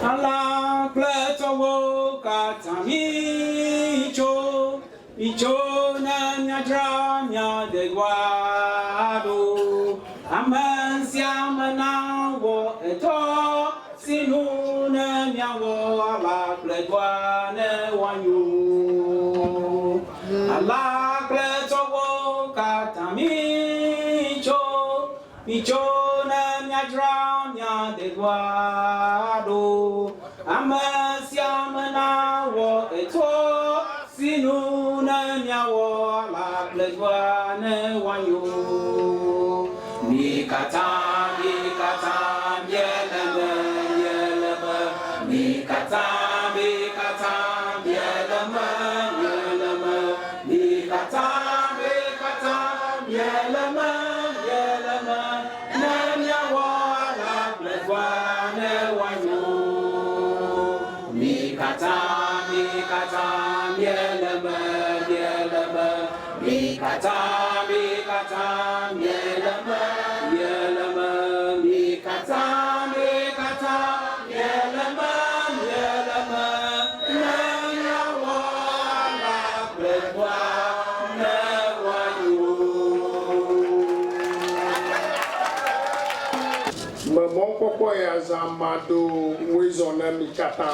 Allah pletowo katami icho na nyadra nya de guado amansia manawo eto sinu na nyawo ala pledwane wanyu Allah pletowo katami icho na nyadra nya de guado amasia manawo eto sinu na nyawo la plezwane wanyo mikata yeleme mikata yeleme mikata yeleme na nyawo la plezwane wanyo mikata yeleme mikata yeleme mikata yeleme na nyawo la plezwane wanyo Maman poko ya zamado wizona mikata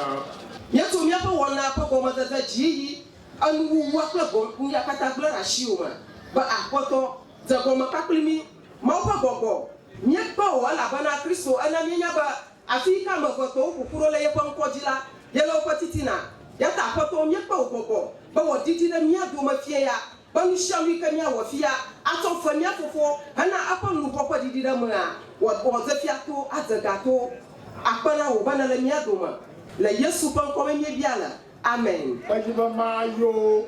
Yetu miapa wana poko matata ji anu wakla bom ya kata gbara shioma ba apoto za goma kaklimi maupa gogo nyekpa wala bana Kristo ana minya ba afika mafoto kukuro le yepa nkojila yelo patitina yata apoto nyekpa gogo ba wodidi na miya do mafia ya ba nu shawi ka miya wafia ato famia fofo ana apa nu poko didi da mu a wo zafia to azagato akpana wo bana le miya do ma la Yesu pan ko menye biala amen Pajiba mayo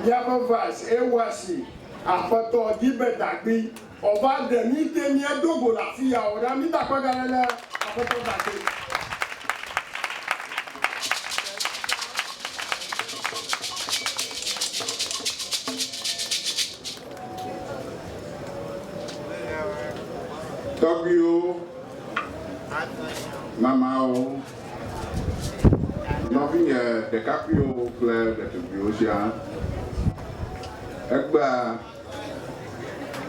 nyaba vas ewasi apato dibe dagbi oba de ni temi edogo la fiya ora mi da pagalele apato dagbi Tokyo Mamao Novi DiCaprio Claire de Tubiosia Egba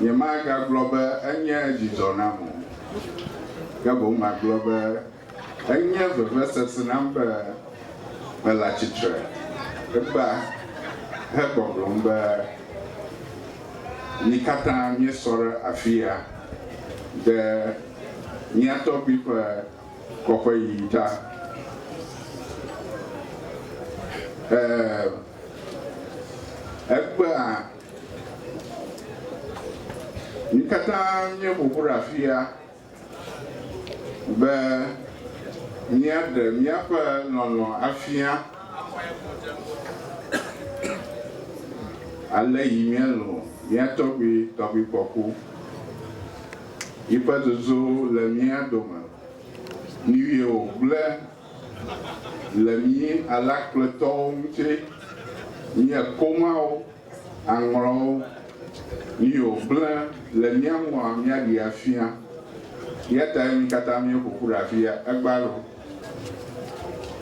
Nyamaga Global Enya Jizonamo Gabo Ma Global Enya Versus number Melachitre Egba Hebo Glomba Nikata Nyesora Afia de Nyato Bipa Kofa Yita Egba Nikata Nyebufurafia Be Nyade Nyapa Nono Afia Ale Yimielo Nyatobi Tobi Poku Ipazozo le mia dome Nuye o ble le mi alakpleto ŋuti nye komao anglao nuye o ble le mia ŋua mia di afia yata mi kata mi ƒoƒu ɖe afia egbalo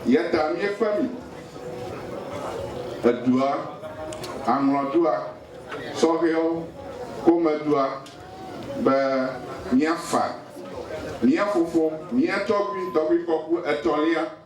yata mi kpe mi edua anglɔdua sɔhɛwo komedua be miafa mia fofo mia tɔgbi kɔku etɔlia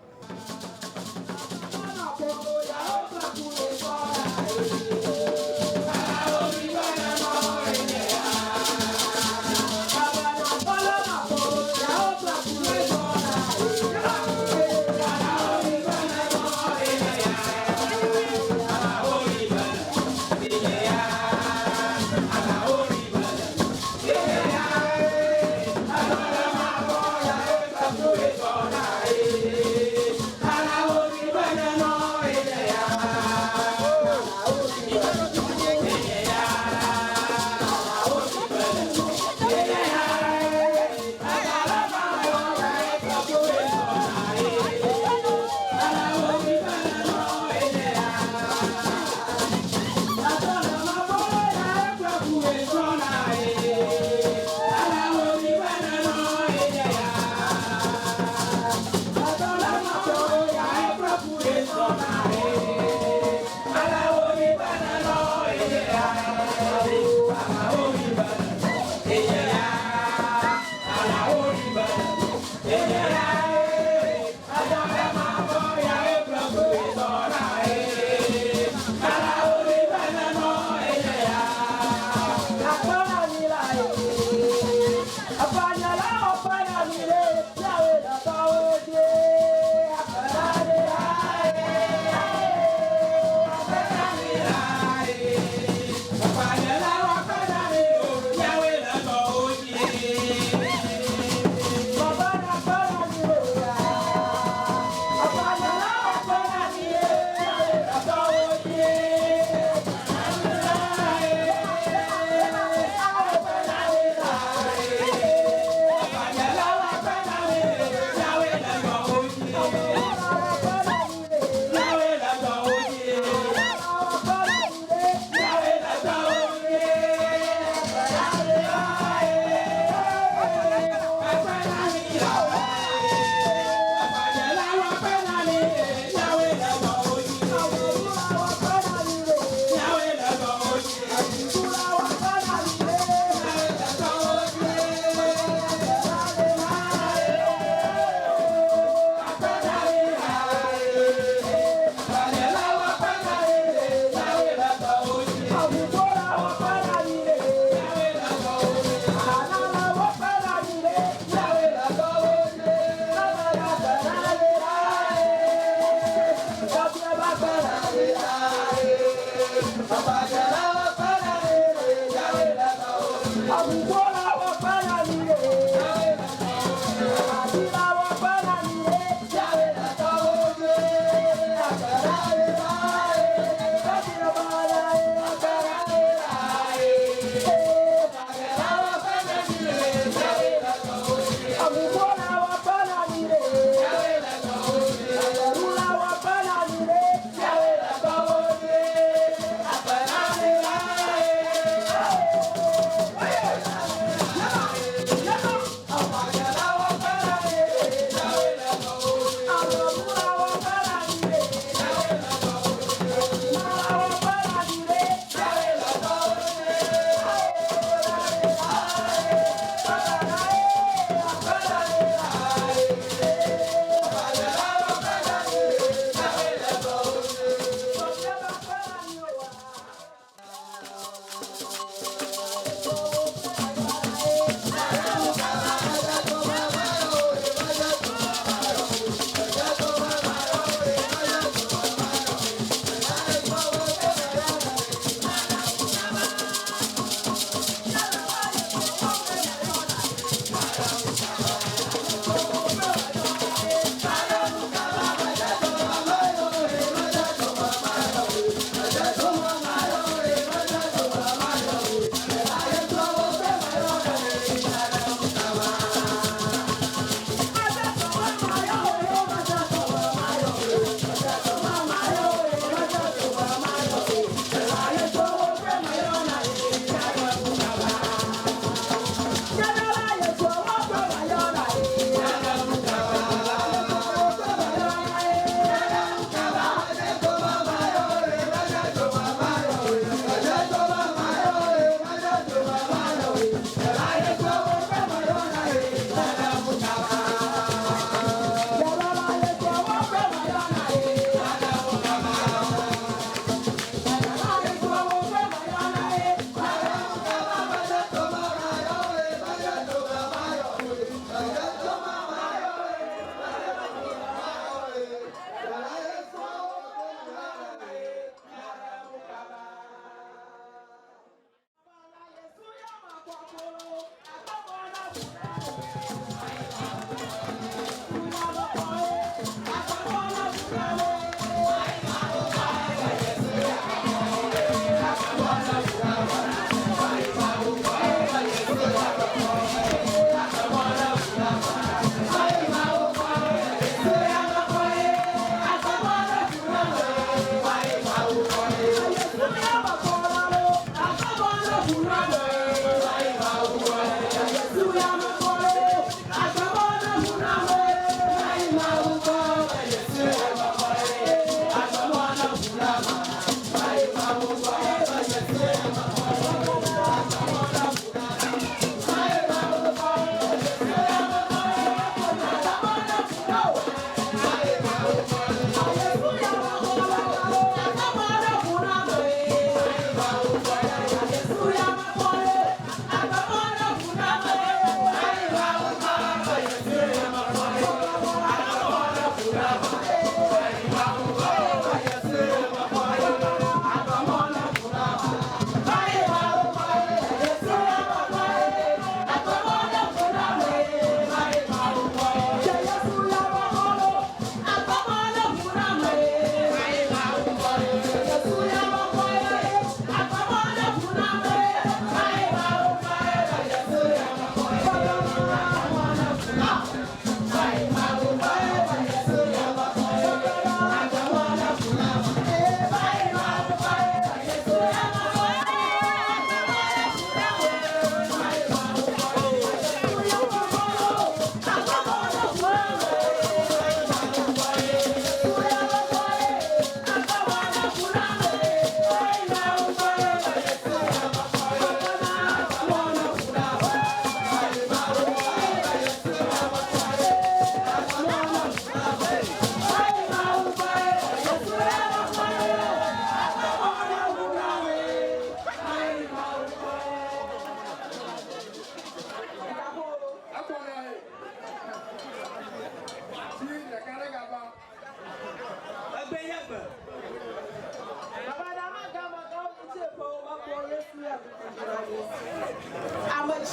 Baba, I'm not going to go to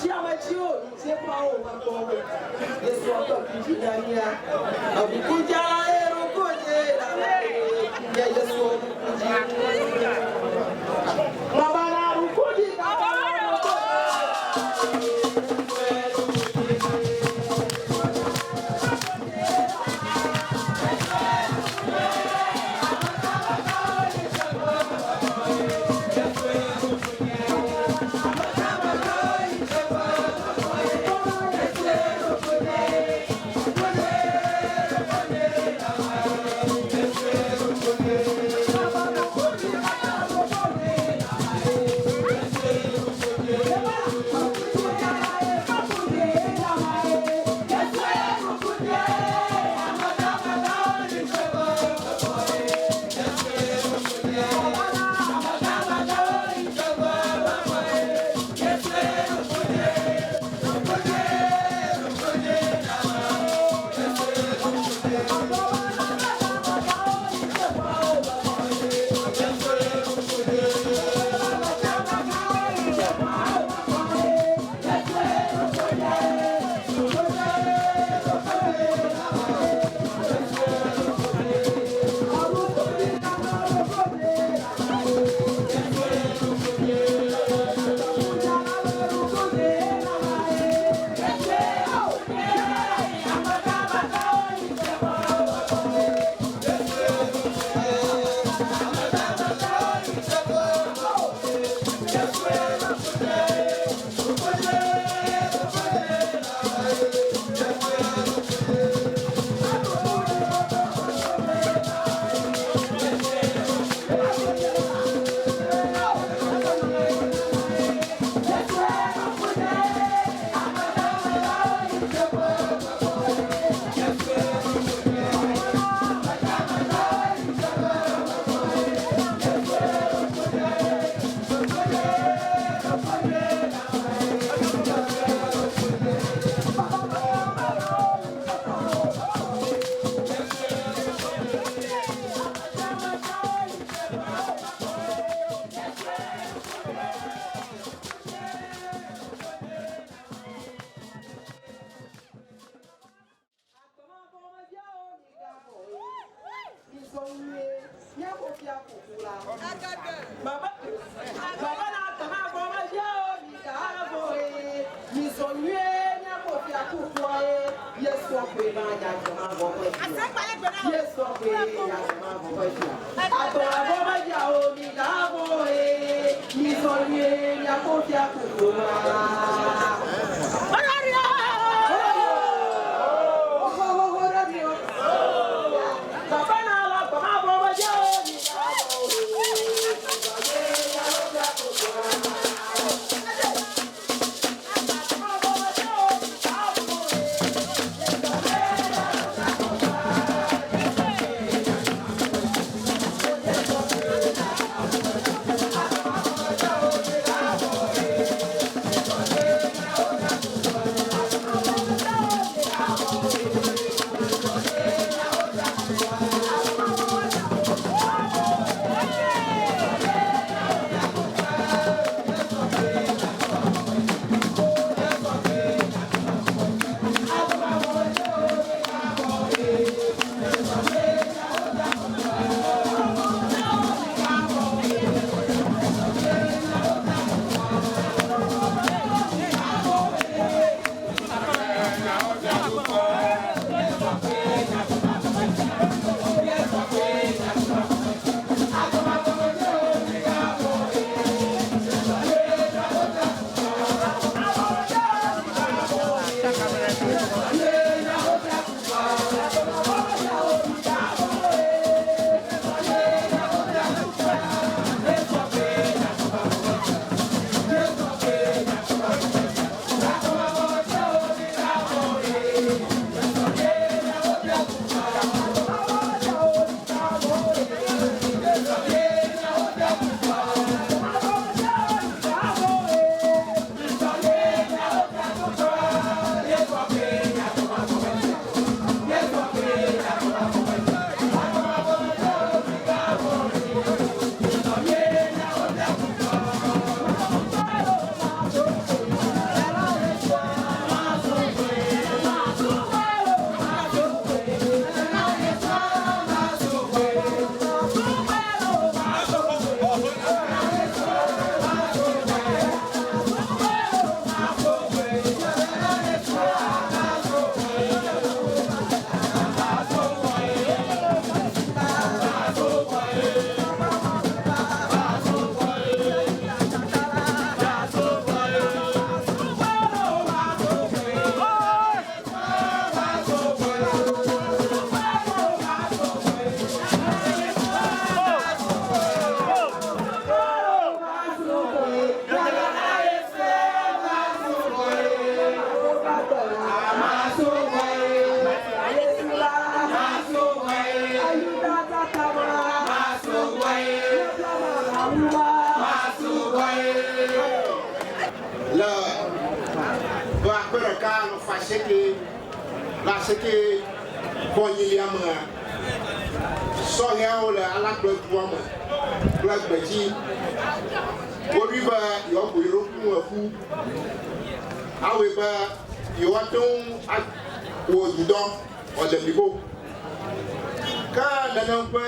Amachio, c'est pas au Macron. Les soirs comme Kijania. Abuja, Erokoye, Mabana, Rukodi, seke bonyi yama so ya ole ala gbe tuama gbe gbeji obi ba yo ko yoro ku afu awe ba yo atun wo judo o de bibo ka nana pe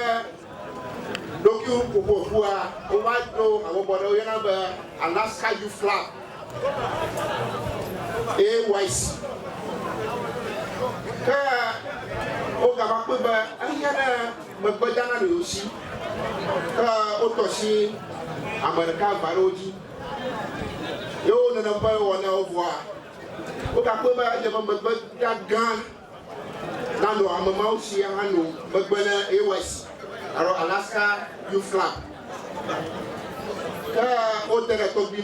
doki ko fua o wa do àwọn bodo yana ba Alaska you flag AYC ka o ga ba pe ba ayana magbadana le osi ka o to si America baroji yo nana pa wona o voa o ga pe ba je magbada gan na no amama o si hanu magbana AYC aro Alaska you flag ka o tere to bi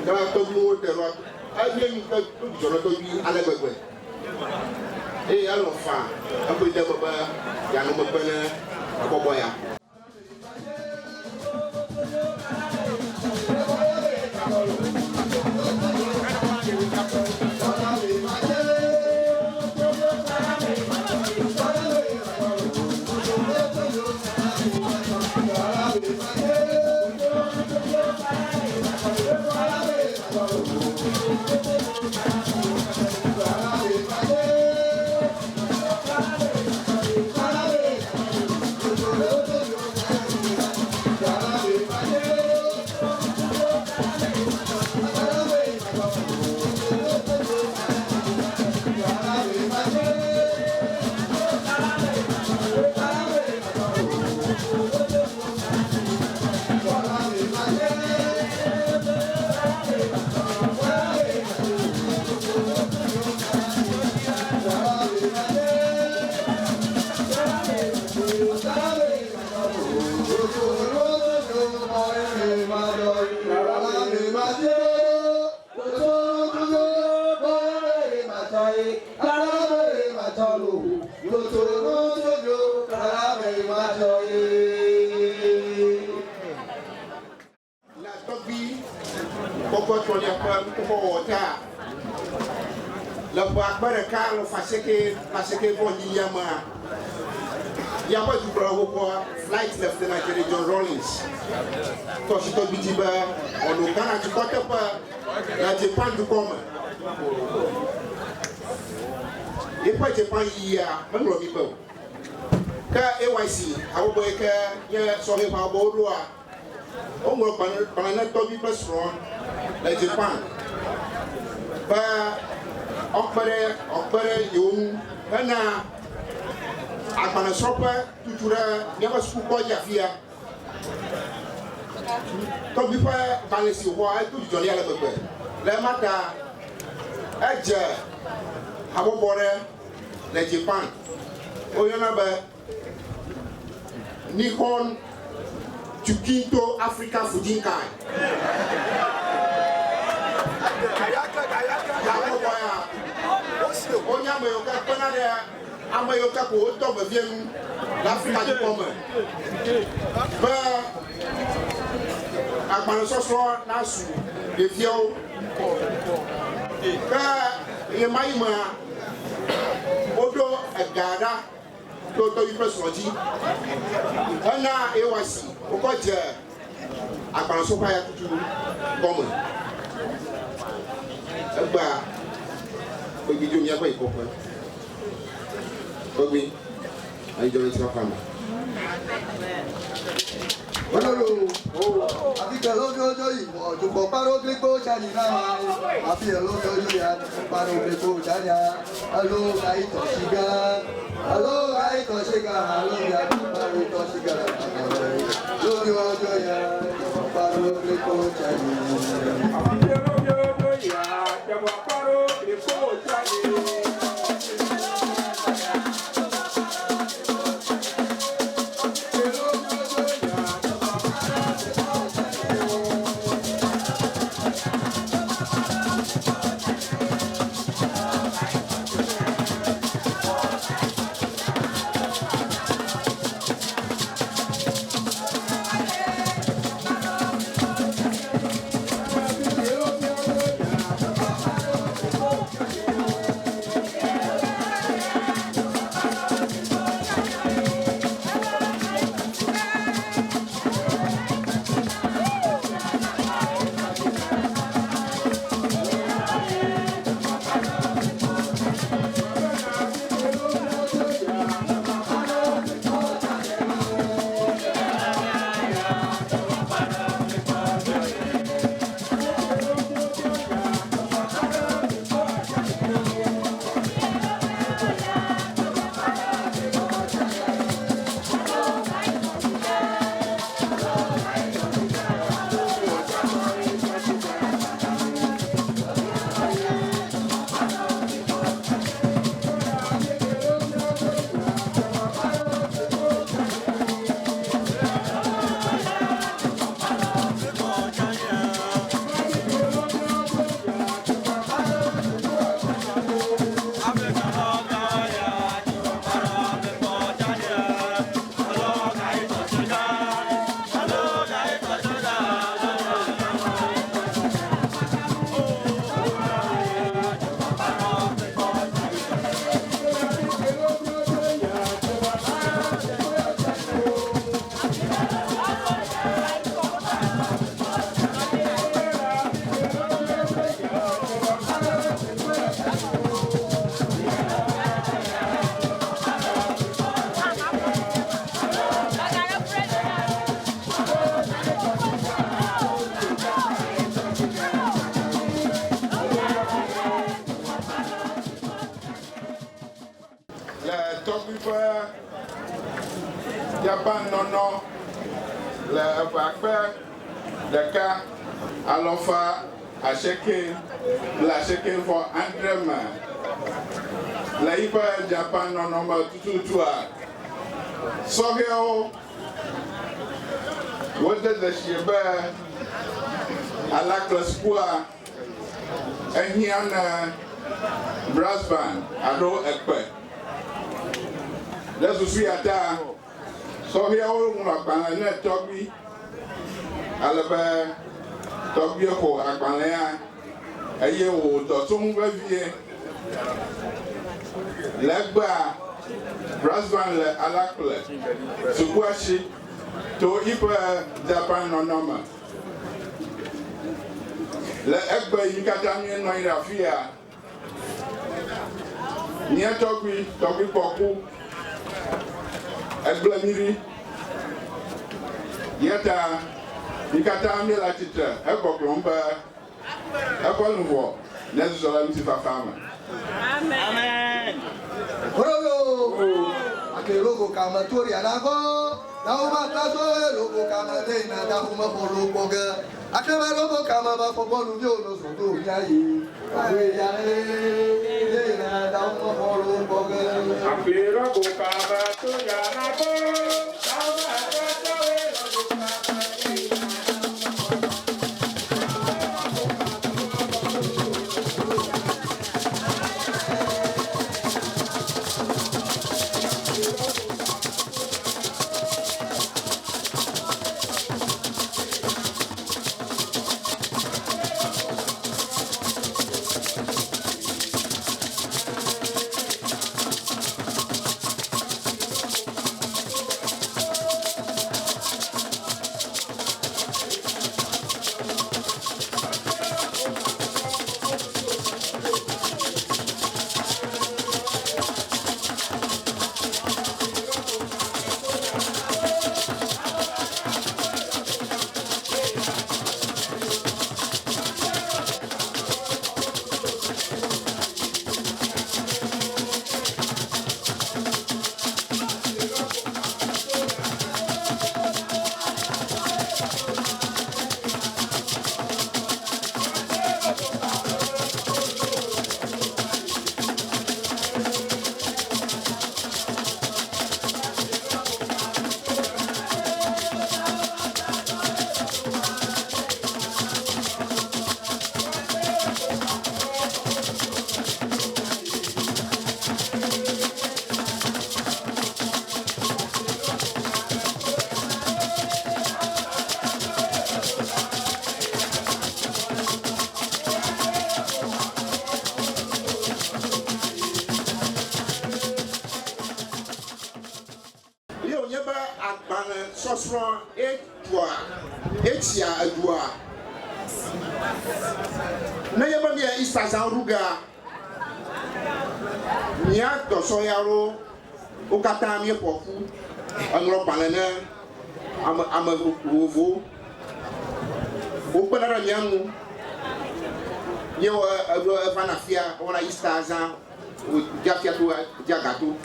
ka to bi o tere aye mi ka to joro to bi ale gbegbe e alo fa apo de baba ya no magbana abobo ya Paseke bonyi yama yaba du bravo kwa flight lieutenant John Rawlings to si to bitiba ono kana ti kote pa la Japan du koma e pa Japan ya mangro mi ba ka AYC awo boy ka ya so he ba bo do a o ngro pan na to bi pasron la Japan ba okpere yom na akwana sopa tutura nyaba su ko jafia to bi fa balesi ho ai tu joli ala bebe le mata eje abobore le Japan o yana ba Nikon Chukinto Africa Fujinkai Onya mayoka kona de amayoka ko to be vienu l'Afrique du Commun. Ba agbanu soso na su de fio. Ka ye mai ma odo agada to ipresoji. Ana AYC o ko je agbanu soso ya tutu Commun. Egba ogi jo mi apa ikopo ogi ayi jo ti papa mi oloro àti ke lojojo iwo ojupo paro gripo chani na àfi lojojo ya paro gripo chani alo kai to shiga alo ya paro to shiga lojojo ya paro gripo chani àfi lojojo ya paro gripo chani tɔgbiƒe Japan nɔnɔ le eƒe akpe ɖeka alɔfa asieke le asieke vɔ andre me le yiƒe Japan nɔnɔ me tututua sɔhɛwo wode deshi be alakple sukua ehia ne brass band alo ekpe le susu ya ta sɔhɛwo ŋlɔ agbalẽ ne tɔgbi alebe tɔgbi xɔ agbalẽa eye wòdɔ tso ŋu vevie le egbea brass band le alakple sukua si to yiƒe Japan nɔnɔme le egbe yi katã míenɔ anyi ɖe afi ya mía tɔgbi kpɔku egble mi ɖi yeta yi katã míele atsitre egbɔgblɔm be eƒe luʋɔ nezɔ le ŋutifafa me. Amen. Logo kama tori anago dawo mata so logo kama deina dawo ma polo boga akaba logo kama ba pobonu yo no so do yayi awe ya deina dawo ma polo boga Ape logo kama tori anago dawo mata so logo kama sɔsrɔ̃ etua etsia edua ne ye be mia isazã ruga mia dɔsɔyawo wo katã mie ƒoƒu eŋlɔ gbalẽ ne ame vovovowo wokpena ɖe mia ŋu ye eva na fia wɔna isazã dia fia to dia gato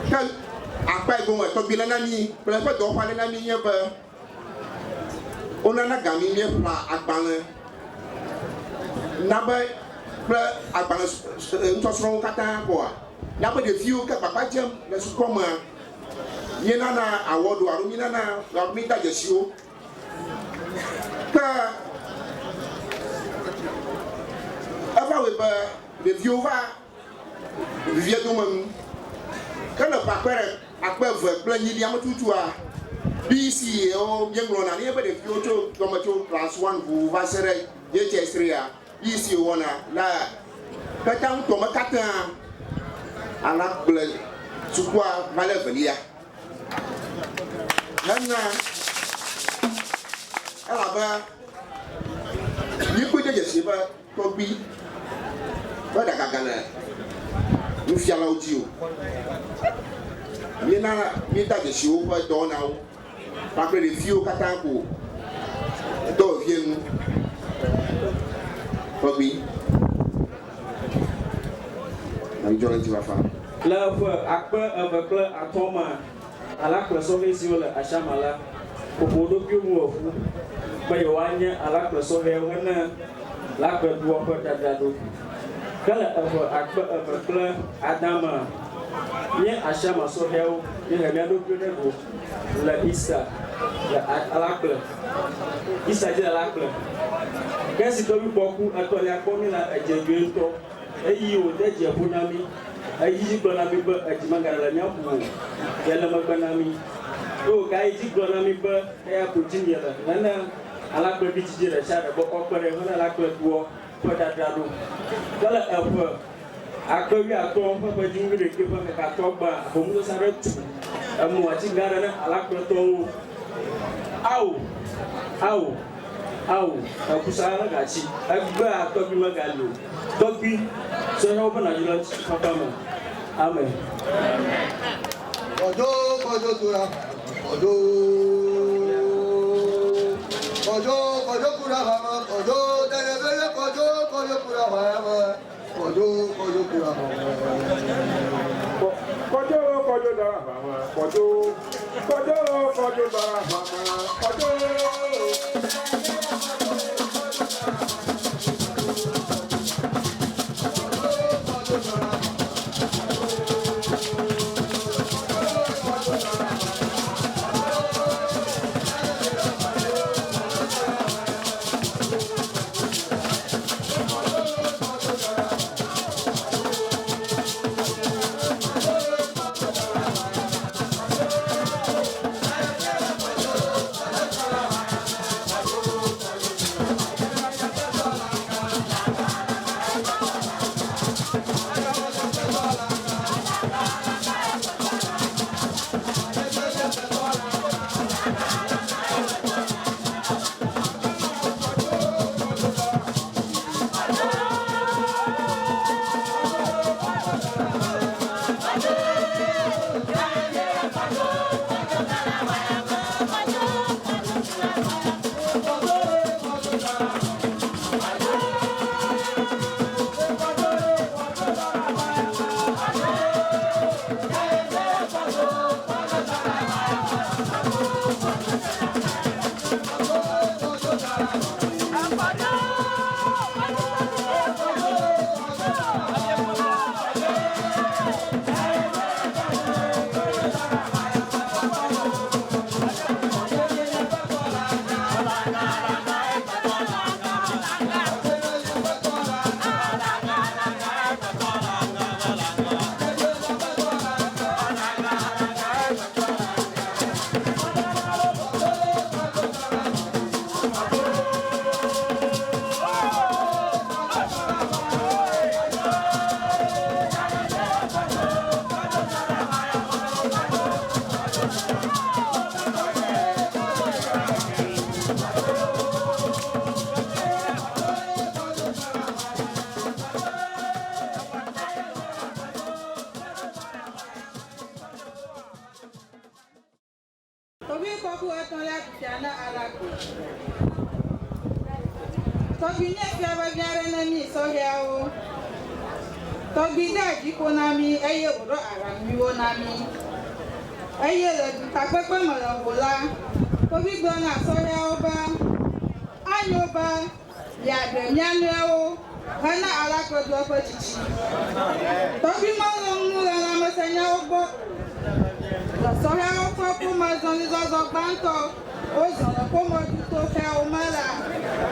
ke akpa ego me tɔgbi le na mi kple eƒe dɔwɔƒe le na mi nye be wonana gami mie ƒla agbalẽ na be kple agbalẽ ŋutsɔsrɔ̃wo katã kɔa na be ɖeviwo ke gbagba dzem le sukɔmea mie nana awɔɖo alo mi nana mi da dzesiwo ke eva wɔ be ɖeviwo va vivie dome nu ke le akpe eve kple nyi ame tutua BC o yeŋlɔna ne be ɖeviwo tso gɔme tso class 1 ʋu va se ɖe JHS3 a BC wɔna la katã ŋutɔ me katã ala kple sukua va le velia hena elabe mikpe dzesi be tɔgbi be ɖagaga le nufialawo dzi o mi da dzesiwo ƒe dɔwɔnawo kpakple ɖeviwo katã ko dɔwɔvie ŋu tɔgbi na mi dzɔ le ŋuti fafa le ƒe akpe eve kple atɔ̃ me alakple sɔhɛ siwo le asiame la ƒoƒo ɖokuiwo ŋu eƒu be yewoanye alakple sɔhɛwo hene lakpedoa ƒe dadaɖo. Ke le akpe eve kple adame nye asiame sɔhɛwo ye he mia ɖokui ɖe go le Easter le alakple Easter dzi le alakple. Ke esi tɔgbi gbɔku etɔ̃lia kpɔ mi le edzegoe ŋutɔ eye wòde dzeƒo na mi eyi dzi gblɔ na mi be edzi megale le mía ƒo o ye le megbe na mi o gayi dzi gblɔ na mi be eya ko dzi mi le nene alakple bi dzidzi ɖe sia ɖe gbɔ kɔkpe ɖe hene alakple doɔ ƒe dadaɖo. Ke le eƒe akpe wuiatɔ̃ ƒe ƒe dzi wuiɖekɛ ƒe kekatɔ gbã ƒomudosa ɖe tu emu ati gã ɖe ne alakpletɔwo awo ekusa le gatsi egbe tɔgbi megali o tɔgbi sɔhɛwo ƒe nàdzi le papa me. Amen. Kojo tura kojo kura mama kojo dele kojo kura mama kojo kura mama kojo dara mama kojo dara mama kojo. Tɔgbi ɖe dziƒo na mi eye wòɖo aɖaŋuiwo na mi eye le takpekpe me le ʋu la tɔgbi gblɔ na sɔhɛawo be anyo be yeaɖe mía nɔewo hena alakpedoa ƒe tsitsi. Tɔgbi melɔ nu le lãmesenyawo gbɔ le sɔhɛawo ƒe ƒomezɔlizɔzɔ gbãtɔ wozɔ le ƒomeɖutoƒeawo me la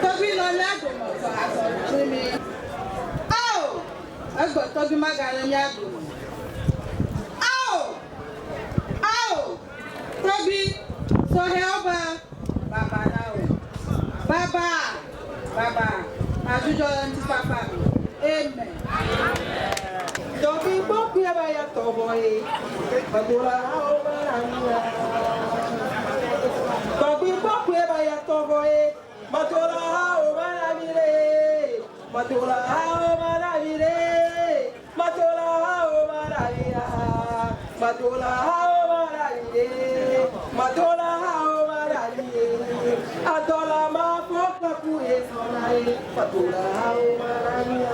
tɔgbi nɔ mía dome zɔ azɔli tsi mi. Egbe tɔgbi megale mía dome. Tɔgbi sɔhɛawo be baba na wo. Baba adzudzɔ le ŋutifafa me. Amen. Tɔgbi gbɔkui be ya tɔbɔ ye. Medolahawo be amia. Tɔgbi gbɔkui be ya tɔbɔ ye. Medolahawo be amire. Medolahawo be amire. Medolahawo be amire. Medolahawo be amire. Medolahawo be amire. Adola ma fɔ kaku ye sɔnna ye. Medolahawo be amire.